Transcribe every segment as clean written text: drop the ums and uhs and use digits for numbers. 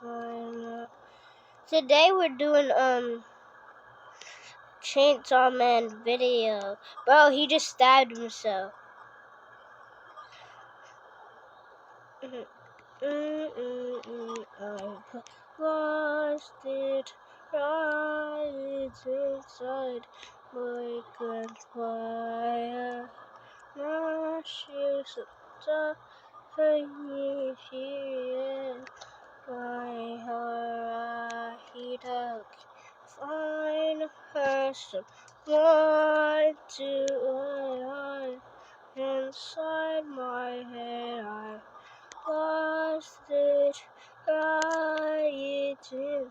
Today we're doing Chainsawman video. Bro, he just stabbed himself. I lost it right inside my gunfire. My shoes are me here. My heart heat up. Find her someone to lie inside my head. I lost it right in.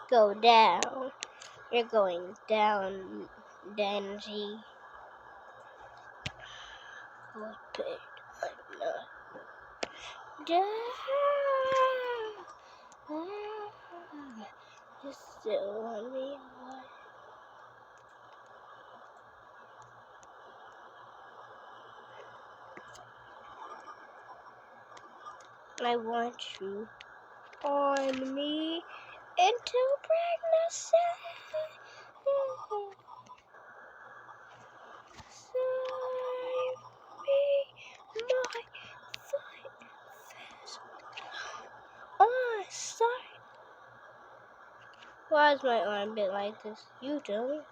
Go down. You're going down, Danzy. Open down. You still want me? I want you on me until pregnancy. Save me, my fight fast. Sorry. Why is my arm bit like this? You don't.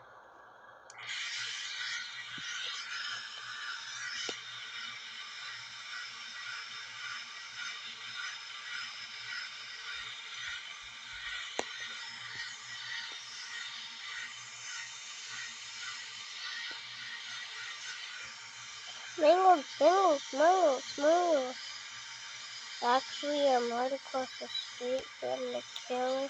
Mangle. Actually, I'm right across the street from the killer.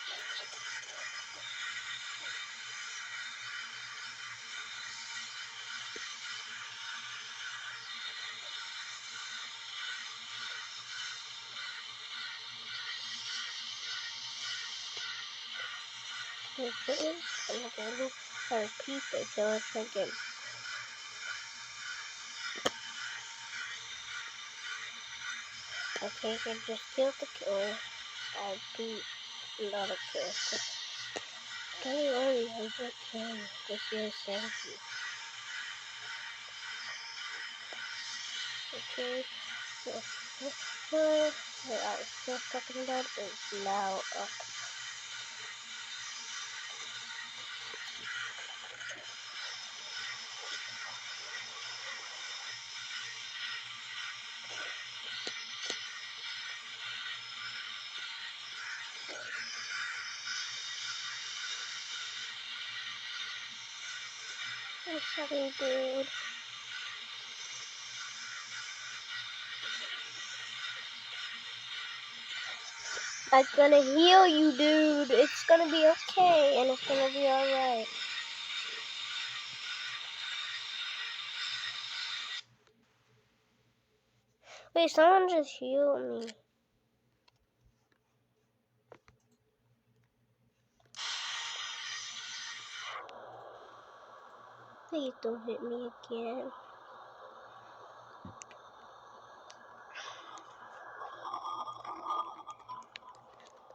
Okay, I'm getting her people killer again. Okay, I just killed the killer. I beat not a killer. Don't worry, I'm just kidding. This is safety. Okay, so I was still talking about is now up. I'm sorry, dude. I'm gonna heal you, dude. It's gonna be okay, and it's gonna be alright. Wait, someone just healed me. Please don't hit me again.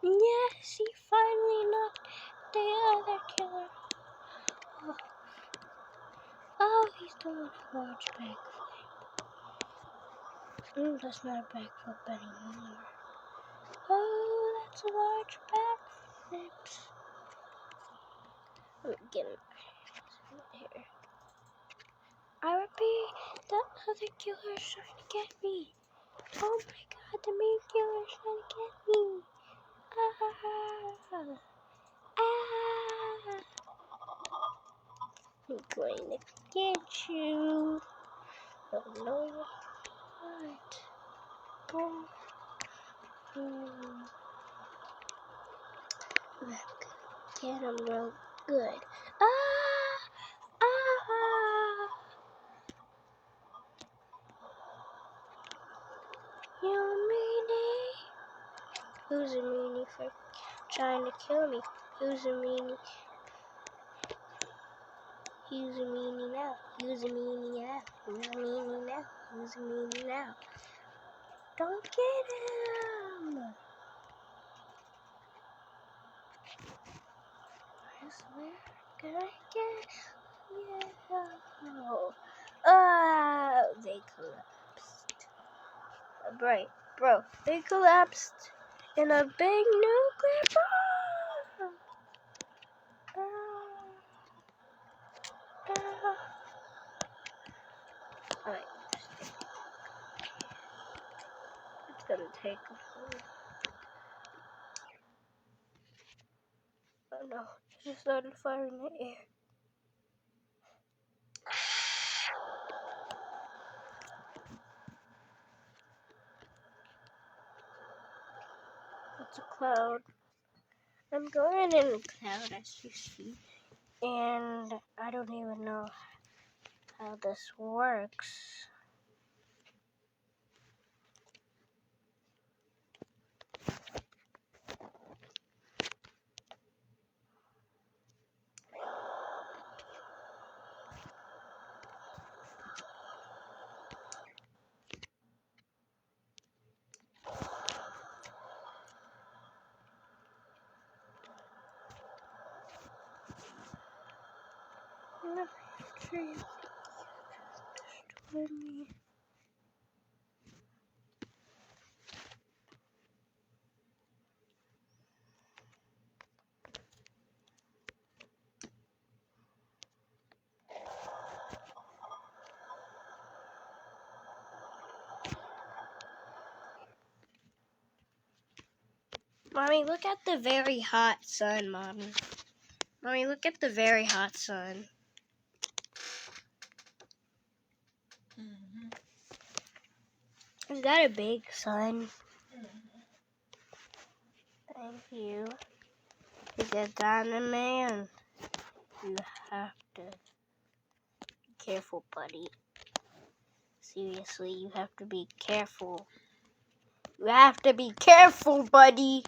Yes, he finally knocked the other killer. Oh, he's doing a large backflip. That's not a backflip anymore. Oh, that's a large backflip. I'm getting here. I repeat, the other killer's trying to get me. Oh my god, the main killer's trying to get me. I'm going to get you. Oh no, what? Oh. Get him real good. You mean it? Who's a meanie for trying to kill me? Who's a meanie? Who's a meanie now? Who's a meanie now? Who's a meanie now? Who's a meanie now? Don't get him! I swear, gonna get you. They collapsed. Bro, they collapsed in a big nuclear bomb. Alright, it's gonna take a while. Oh no, it just started firing in the air. It's a cloud. I'm going in the cloud as you see, and I don't even know how this works. Trees destroy me. Mommy, look at the very hot sun, Mommy. Mommy, look at the very hot sun. Is that a big sun? Thank you. Katanaman. You have to be careful, buddy. Seriously, you have to be careful. You have to be careful, buddy.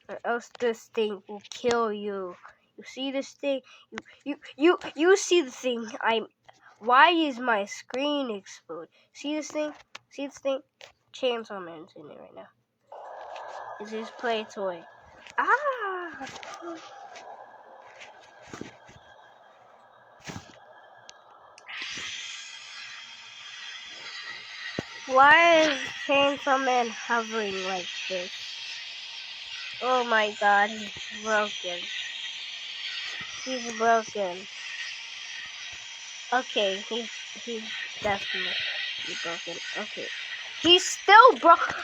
Or else this thing will kill you. You see this thing? You see the thing? Why is my screen explode? See this thing? See this thing? Chainsawman's in it right now. It's his play toy. Ah! Why is Chainsawman hovering like this? Oh my god, he's broken. He's broken. Okay, he's definitely broken. Okay. He's still broken.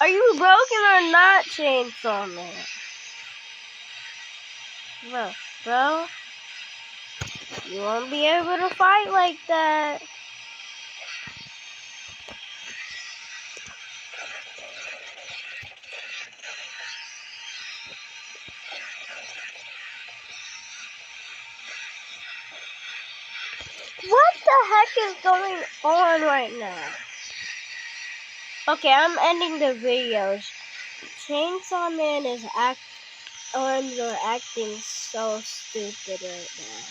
Are you broken or not, Chainsawman? Bro, you won't be able to fight like that. What the heck is going on right now? Okay, I'm ending the videos. Chainsawman arms are acting so stupid right now.